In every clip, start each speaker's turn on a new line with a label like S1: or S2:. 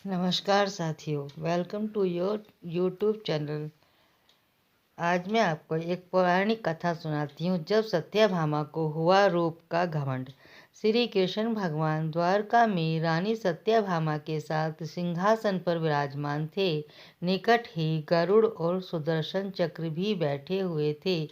S1: नमस्कार साथियों, welcome to your YouTube channel. आज मैं आपको एक पौराणिक कथा सुनाती हूँ। जब सत्यभामा को हुआ रूप का घमंड। श्री कृष्ण भगवान द्वारका में रानी सत्यभामा के साथ सिंहासन पर विराजमान थे। निकट ही गरुड़ और सुदर्शन चक्र भी बैठे हुए थे।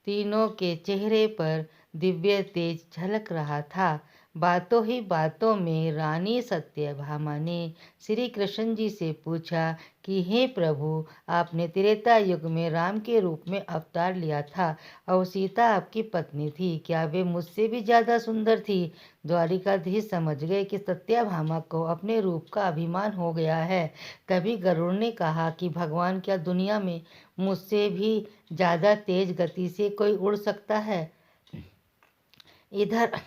S1: तीनों के चेहरे पर दिव्य तेज झलक रहा था। बातों ही बातों में रानी सत्यभामा ने श्री कृष्ण जी से पूछा कि हे प्रभु, आपने त्रेता युग में राम के रूप में अवतार लिया था और सीता आपकी पत्नी थी। क्या वे मुझसे भी ज़्यादा सुंदर थी? द्वारिकाधीश समझ गए कि सत्यभामा को अपने रूप का अभिमान हो गया है। तभी गरुड़ ने कहा कि भगवान, क्या दुनिया में मुझसे भी ज़्यादा तेज गति से कोई उड़ सकता है? इधर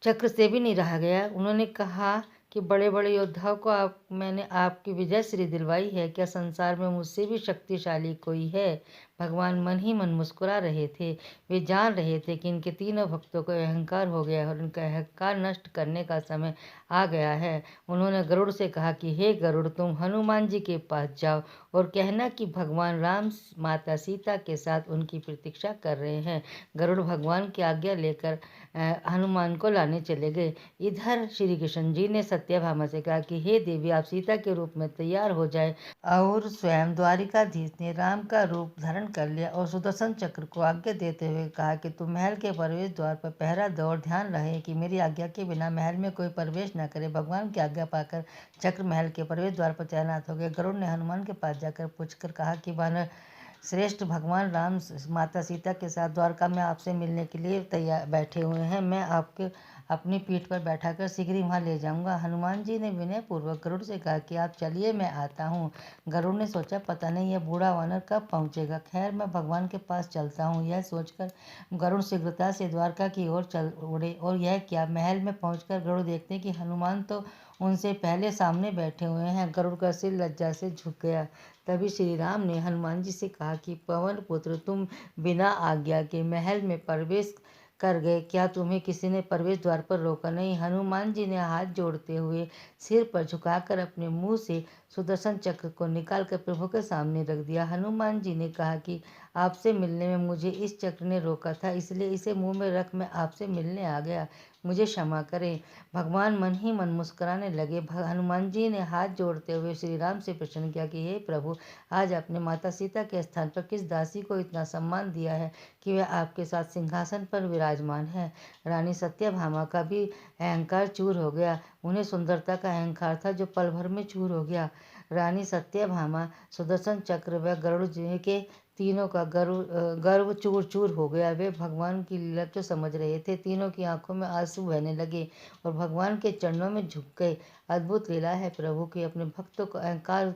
S1: चक्र से भी नहीं रहा गया। उन्होंने कहा कि बड़े बड़े योद्धाओं को मैंने आपकी विजय श्री दिलवाई है। क्या संसार में मुझसे भी शक्तिशाली कोई है? भगवान मन ही मन मुस्कुरा रहे थे। वे जान रहे थे कि इनके तीनों भक्तों को अहंकार हो गया और उनका अहंकार नष्ट करने का समय आ गया है। उन्होंने गरुड़ से कहा कि हे गरुड़, तुम हनुमान जी के पास जाओ और कहना कि भगवान राम माता सीता के साथ उनकी प्रतीक्षा कर रहे हैं। गरुड़ भगवान की आज्ञा लेकर हनुमान को लाने चले गए। इधर श्री कृष्ण जी ने सत्यभामा से कहा कि हे देवी, आप सीता के रूप में तैयार हो जाए। और स्वयं द्वारिकाधीश ने राम का रूप धारण कर लिया और सुदर्शन चक्र को आज्ञा देते हुए कहा कि तुम महल के प्रवेश द्वार पर पहरा दो और ध्यान रहे कि मेरी आज्ञा के बिना महल में कोई प्रवेश न करे। भगवान की आज्ञा पाकर चक्र महल के प्रवेश द्वार पर तैनात हो गए। गरुड़ ने हनुमान के पास जाकर पूछकर कहा कि वानर श्रेष्ठ, भगवान राम माता सीता के साथ द्वारका में आपसे मिलने के लिए तैयार बैठे हुए हैं। मैं आपके अपनी पीठ पर बैठाकर शीघ्र ही वहाँ ले जाऊंगा। हनुमान जी ने विनय पूर्वक गरुड़ से कहा कि आप चलिए, मैं आता हूँ। गरुड़ ने सोचा, पता नहीं यह बूढ़ा वानर कब पहुँचेगा। खैर, मैं भगवान के पास चलता हूँ। यह सोचकर गरुड़ शीघ्रता से द्वारका की ओर चल उड़े। और यह क्या, महल में पहुंचकर गरुड़ देखते कि हनुमान तो उनसे पहले सामने बैठे हुए हैं। गरुड़ का सिर लज्जा से झुक गया। तभी श्री राम ने हनुमान जी से कहा कि पवन पुत्र, तुम बिना आज्ञा के महल में प्रवेश कर गए। क्या तुम्हें किसी ने प्रवेश द्वार पर रोका नहीं? हनुमान जी ने हाथ जोड़ते हुए सिर पर झुकाकर अपने मुंह से सुदर्शन चक्र को निकालकर प्रभु के सामने रख दिया। हनुमान जी ने कहा कि आपसे मिलने में मुझे इस चक्र ने रोका था, इसलिए इसे मुंह में रख मैं आपसे मिलने आ गया। मुझे क्षमा करें। भगवान मन ही मन मुस्कुराने लगे। हनुमान जी ने हाथ जोड़ते हुए श्री राम से प्रश्न किया कि हे प्रभु, आज आपने माता सीता के स्थान पर किस दासी को इतना सम्मान दिया है कि वह आपके साथ सिंहासन पर विराजमान है? रानी सत्यभामा का भी अहंकार चूर हो गया। उन्हें सुंदरता का अहंकार था जो पल भर में चूर हो गया। रानी सत्यभामा, सुदर्शन चक्र व गरुड़ जी के तीनों का गर्व चूर चूर हो गया। वे भगवान की लीला तो समझ रहे थे। तीनों की आंखों में आंसू बहने लगे और भगवान के चरणों में झुक गए। अद्भुत लीला है प्रभु की। अपने भक्तों को अहंकार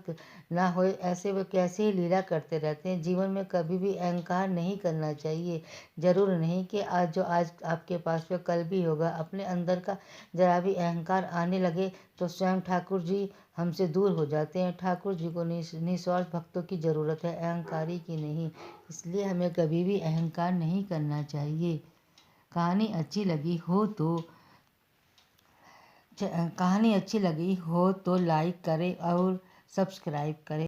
S1: ना होए, ऐसे वे कैसे ही लीला करते रहते हैं। जीवन में कभी भी अहंकार नहीं करना चाहिए। जरूर नहीं कि आज आपके पास वह कल भी होगा। अपने अंदर का जरा भी अहंकार आने लगे तो स्वयं ठाकुर जी हमसे दूर हो जाते हैं। ठाकुर जी को निस्वार्थ भक्तों की ज़रूरत है, अहंकारी की नहीं। इसलिए हमें कभी भी अहंकार नहीं करना चाहिए। कहानी अच्छी लगी हो तो लाइक करें और सब्सक्राइब करें।